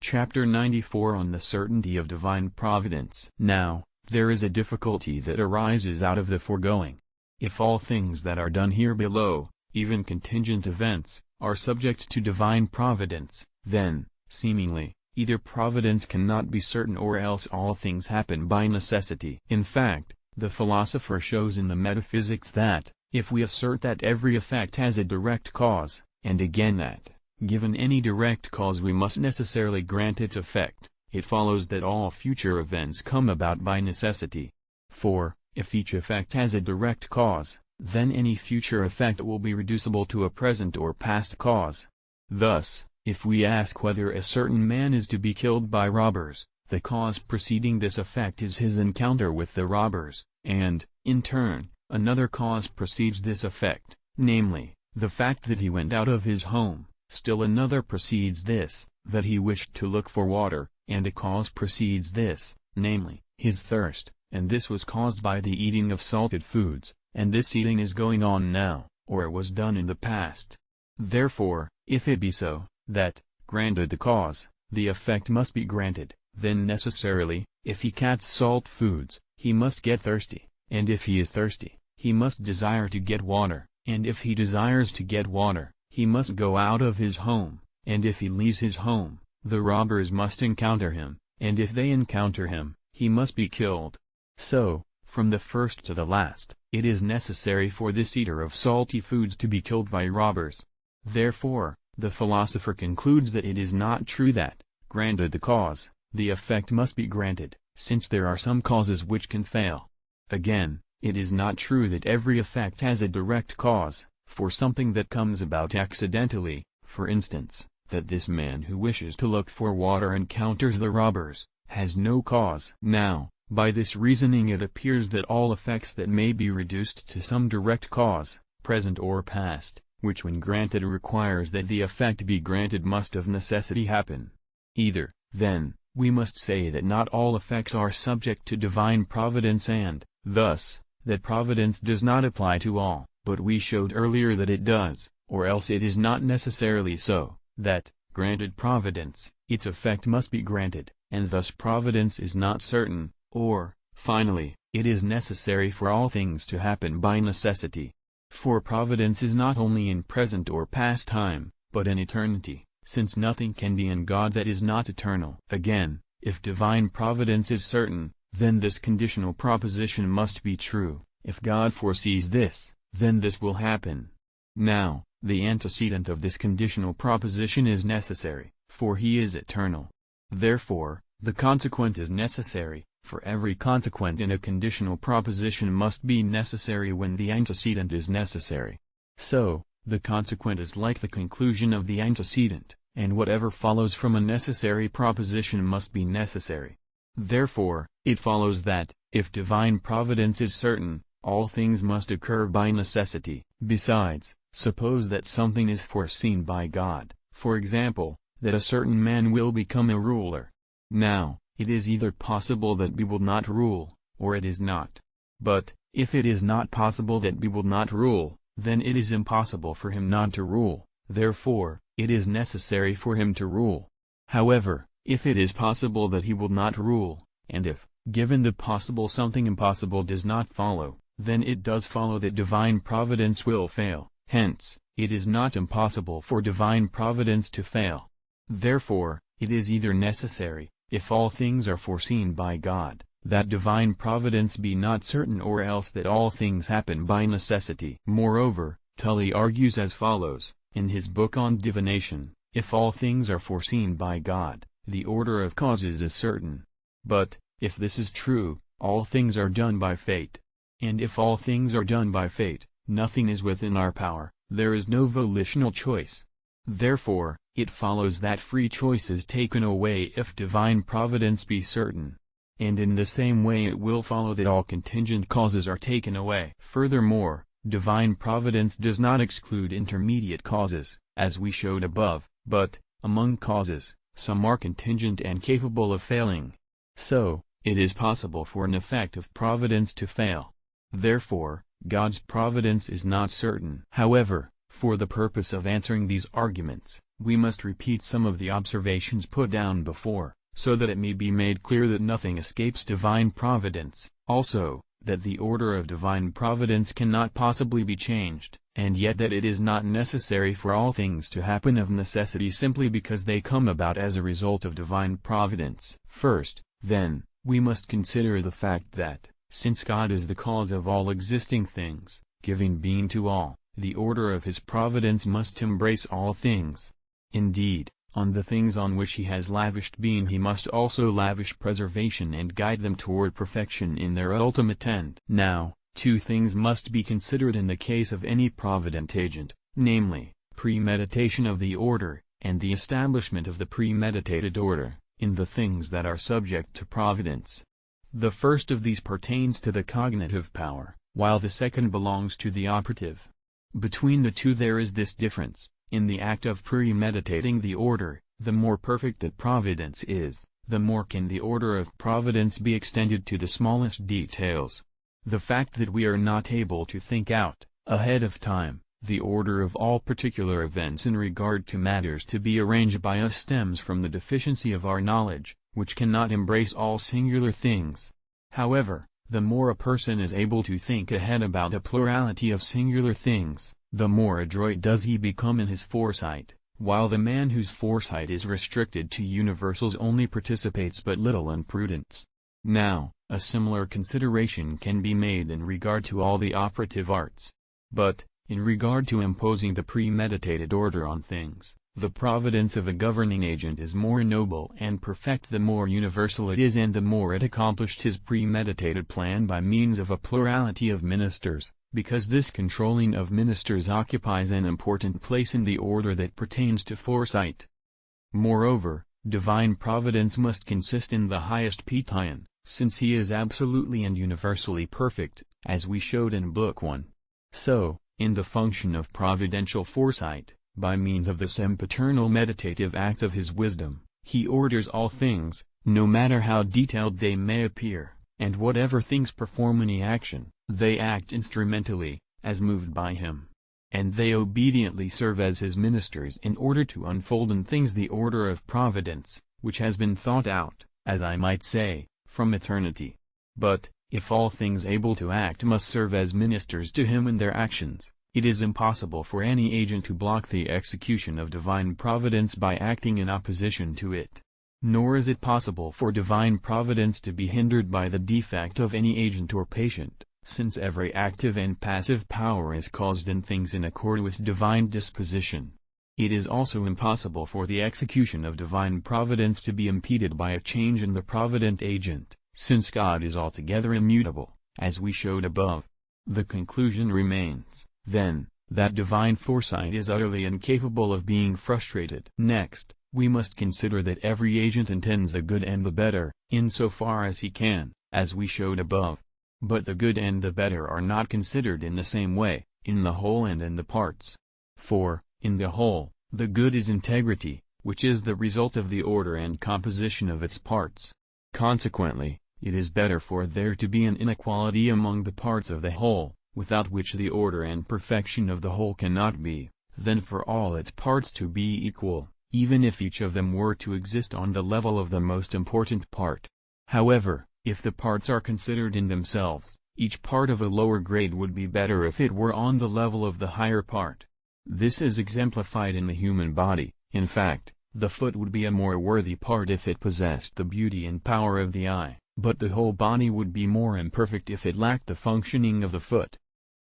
Chapter 94 on the certainty of divine providence. Now, there is a difficulty that arises out of the foregoing. If all things that are done here below, even contingent events, are subject to divine providence, then, seemingly, either providence cannot be certain or else all things happen by necessity. In fact, the philosopher shows in the Metaphysics that, if we assert that every effect has a direct cause, and again that, given any direct cause we must necessarily grant its effect, it follows that all future events come about by necessity. For, if each effect has a direct cause, then any future effect will be reducible to a present or past cause. Thus, if we ask whether a certain man is to be killed by robbers, the cause preceding this effect is his encounter with the robbers, and, in turn, another cause precedes this effect, namely, the fact that he went out of his home. Still another precedes this, that he wished to look for water, and a cause precedes this, namely, his thirst, and this was caused by the eating of salted foods, and this eating is going on now, or it was done in the past. Therefore, if it be so, that, granted the cause, the effect must be granted, then necessarily, if he gets salt foods, he must get thirsty, and if he is thirsty, he must desire to get water, and if he desires to get water, he must go out of his home, and if he leaves his home, the robbers must encounter him, and if they encounter him, he must be killed. So, from the first to the last, it is necessary for this eater of salty foods to be killed by robbers. Therefore, the philosopher concludes that it is not true that, granted the cause, the effect must be granted, since there are some causes which can fail. Again, it is not true that every effect has a direct cause. For something that comes about accidentally, for instance, that this man who wishes to look for water encounters the robbers, has no cause. Now, by this reasoning it appears that all effects that may be reduced to some direct cause, present or past, which when granted requires that the effect be granted must of necessity happen. Either, then, we must say that not all effects are subject to divine providence and, thus, that providence does not apply to all. But we showed earlier that it does, or else it is not necessarily so, that, granted providence, its effect must be granted, and thus providence is not certain, or, finally, it is necessary for all things to happen by necessity. For providence is not only in present or past time, but in eternity, since nothing can be in God that is not eternal. Again, if divine providence is certain, then this conditional proposition must be true. If God foresees this, then this will happen. Now, the antecedent of this conditional proposition is necessary, for he is eternal. Therefore, the consequent is necessary, for every consequent in a conditional proposition must be necessary when the antecedent is necessary. So, the consequent is like the conclusion of the antecedent, and whatever follows from a necessary proposition must be necessary. Therefore, it follows that, if divine providence is certain, all things must occur by necessity. Besides, suppose that something is foreseen by God, for example, that a certain man will become a ruler. Now, it is either possible that he will not rule, or it is not. But, if it is not possible that he will not rule, then it is impossible for him not to rule, therefore, it is necessary for him to rule. However, if it is possible that he will not rule, and if, given the possible something impossible does not follow, then it does follow that divine providence will fail. Hence, it is not impossible for divine providence to fail. Therefore, it is either necessary, if all things are foreseen by God, that divine providence be not certain or else that all things happen by necessity. Moreover, Tully argues as follows, in his book on divination, if all things are foreseen by God, the order of causes is certain. But, if this is true, all things are done by fate. And if all things are done by fate, nothing is within our power, there is no volitional choice. Therefore, it follows that free choice is taken away if divine providence be certain. And in the same way it will follow that all contingent causes are taken away. Furthermore, divine providence does not exclude intermediate causes, as we showed above, but, among causes, some are contingent and capable of failing. So, it is possible for an effect of providence to fail. Therefore, God's providence is not certain. However, for the purpose of answering these arguments, We must repeat some of the observations put down before, so that it may be made clear that nothing escapes divine providence, also, that the order of divine providence cannot possibly be changed, and yet that it is not necessary for all things to happen of necessity simply because they come about as a result of divine providence. First, then, we must consider the fact that, since God is the cause of all existing things, giving being to all, the order of his providence must embrace all things. Indeed, on the things on which he has lavished being he must also lavish preservation and guide them toward perfection in their ultimate end. Now, two things must be considered in the case of any provident agent, namely, premeditation of the order, and the establishment of the premeditated order, in the things that are subject to providence. The first of these pertains to the cognitive power, while the second belongs to the operative. Between the two there is this difference: in the act of premeditating the order, the more perfect that providence is, the more can the order of providence be extended to the smallest details. The fact that we are not able to think out, ahead of time, the order of all particular events in regard to matters to be arranged by us stems from the deficiency of our knowledge, which cannot embrace all singular things. However, the more a person is able to think ahead about a plurality of singular things, the more adroit does he become in his foresight, while the man whose foresight is restricted to universals only participates but little in prudence. Now, a similar consideration can be made in regard to all the operative arts. But, in regard to imposing the premeditated order on things, the providence of a governing agent is more noble and perfect the more universal it is and the more it accomplished his premeditated plan by means of a plurality of ministers, because this controlling of ministers occupies an important place in the order that pertains to foresight. Moreover, divine providence must consist in the highest Ptyon, since he is absolutely and universally perfect, as we showed in Book 1. So, in the function of providential foresight, by means of the sempiternal meditative act of his wisdom, he orders all things, no matter how detailed they may appear, and whatever things perform any action, they act instrumentally, as moved by him. And they obediently serve as his ministers in order to unfold in things the order of providence, which has been thought out, as I might say, from eternity. But, if all things able to act must serve as ministers to him in their actions, it is impossible for any agent to block the execution of divine providence by acting in opposition to it. Nor is it possible for divine providence to be hindered by the defect of any agent or patient, since every active and passive power is caused in things in accord with divine disposition. It is also impossible for the execution of divine providence to be impeded by a change in the provident agent, since God is altogether immutable, as we showed above. The conclusion remains, then, that divine foresight is utterly incapable of being frustrated. Next, we must consider that every agent intends the good and the better, insofar as he can, as we showed above. But the good and the better are not considered in the same way, in the whole and in the parts. For, in the whole, the good is integrity, which is the result of the order and composition of its parts. Consequently, it is better for there to be an inequality among the parts of the whole, without which the order and perfection of the whole cannot be, than for all its parts to be equal, even if each of them were to exist on the level of the most important part. However, if the parts are considered in themselves, each part of a lower grade would be better if it were on the level of the higher part. This is exemplified in the human body. In fact, the foot would be a more worthy part if it possessed the beauty and power of the eye, but the whole body would be more imperfect if it lacked the functioning of the foot.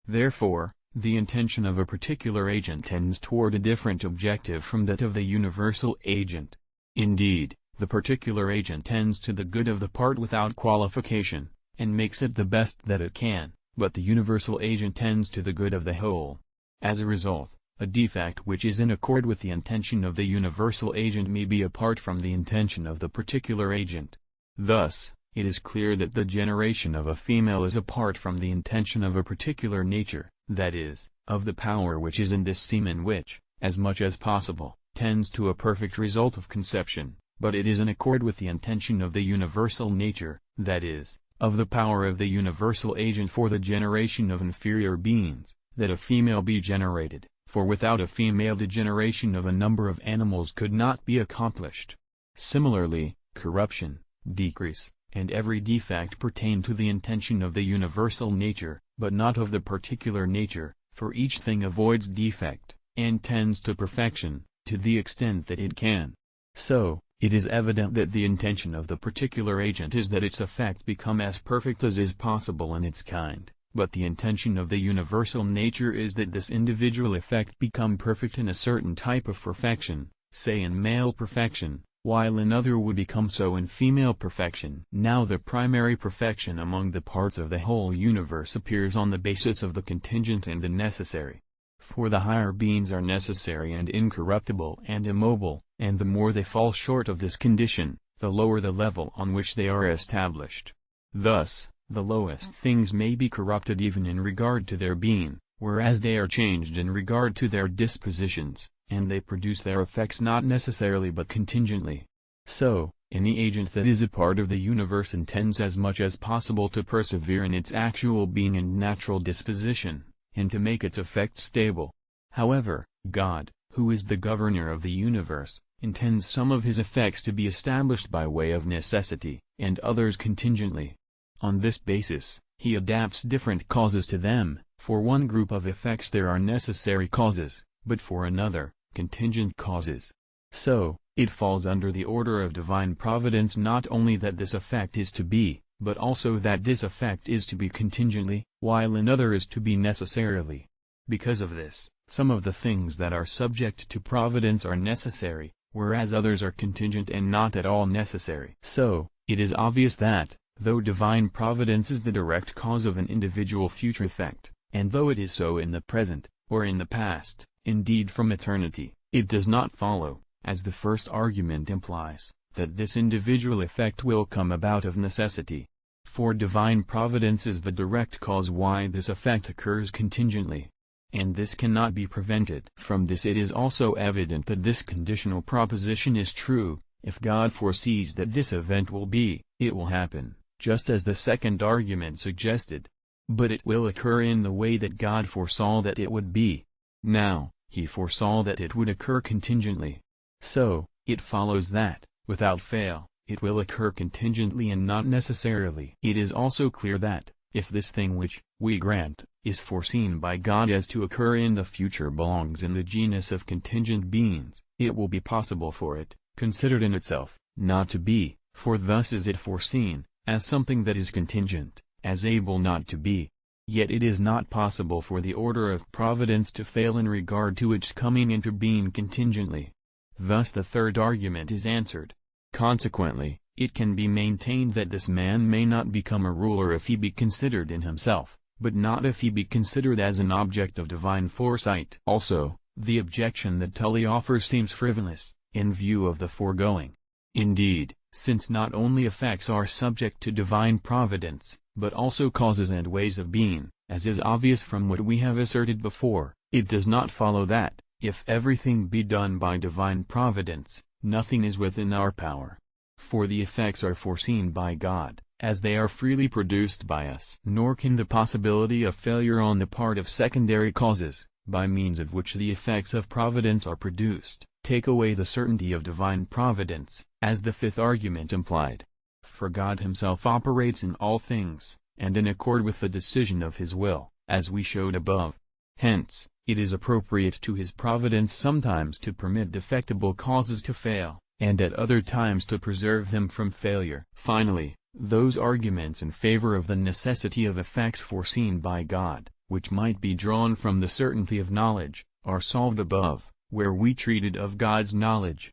Therefore, the intention of a particular agent tends toward a different objective from that of the universal agent. Indeed, the particular agent tends to the good of the part without qualification, and makes it the best that it can, but the universal agent tends to the good of the whole. As a result, a defect which is in accord with the intention of the universal agent may be apart from the intention of the particular agent. Thus, it is clear that the generation of a female is apart from the intention of a particular nature, that is, of the power which is in this semen which, as much as possible, tends to a perfect result of conception, but it is in accord with the intention of the universal nature, that is, of the power of the universal agent for the generation of inferior beings, that a female be generated, for without a female the generation of a number of animals could not be accomplished. Similarly, corruption, decrease, and every defect pertain to the intention of the universal nature, but not of the particular nature, for each thing avoids defect, and tends to perfection, to the extent that it can. So, it is evident that the intention of the particular agent is that its effect become as perfect as is possible in its kind, but the intention of the universal nature is that this individual effect become perfect in a certain type of perfection, say in male perfection, while another would become so in female perfection. Now the primary perfection among the parts of the whole universe appears on the basis of the contingent and the necessary. For the higher beings are necessary and incorruptible and immobile, and the more they fall short of this condition, the lower the level on which they are established. Thus, the lowest things may be corrupted even in regard to their being, whereas they are changed in regard to their dispositions, and they produce their effects not necessarily but contingently. So, any agent that is a part of the universe intends as much as possible to persevere in its actual being and natural disposition, and to make its effects stable. However, God, who is the governor of the universe, intends some of his effects to be established by way of necessity, and others contingently. On this basis, he adapts different causes to them. For one group of effects there are necessary causes, but for another, contingent causes. So, it falls under the order of divine providence not only that this effect is to be, but also that this effect is to be contingently, while another is to be necessarily. Because of this, some of the things that are subject to providence are necessary, whereas others are contingent and not at all necessary. So, it is obvious that, though divine providence is the direct cause of an individual future effect, and though it is so in the present, or in the past, indeed from eternity, it does not follow, as the first argument implies, that this individual effect will come about of necessity. For divine providence is the direct cause why this effect occurs contingently. And this cannot be prevented. From this it is also evident that this conditional proposition is true. If God foresees that this event will be, it will happen, just as the second argument suggested. But it will occur in the way that God foresaw that it would be. Now, he foresaw that it would occur contingently. So, it follows that, without fail, it will occur contingently and not necessarily. It is also clear that, if this thing which, we grant, is foreseen by God as to occur in the future belongs in the genus of contingent beings, it will be possible for it, considered in itself, not to be, for thus is it foreseen, as something that is contingent, as able not to be. Yet it is not possible for the order of providence to fail in regard to its coming into being contingently. Thus the third argument is answered. Consequently, it can be maintained that this man may not become a ruler if he be considered in himself, but not if he be considered as an object of divine foresight. Also, the objection that Tully offers seems frivolous, in view of the foregoing. Indeed, since not only effects are subject to divine providence, but also causes and ways of being, as is obvious from what we have asserted before, it does not follow that, if everything be done by divine providence, nothing is within our power. For the effects are foreseen by God, as they are freely produced by us. Nor can the possibility of failure on the part of secondary causes, by means of which the effects of providence are produced, take away the certainty of divine providence, as the fifth argument implied. For God himself operates in all things, and in accord with the decision of his will, as we showed above. Hence, it is appropriate to his providence sometimes to permit defectible causes to fail, and at other times to preserve them from failure. Finally, those arguments in favor of the necessity of effects foreseen by God, which might be drawn from the certainty of knowledge, are solved above, where we treated of God's knowledge.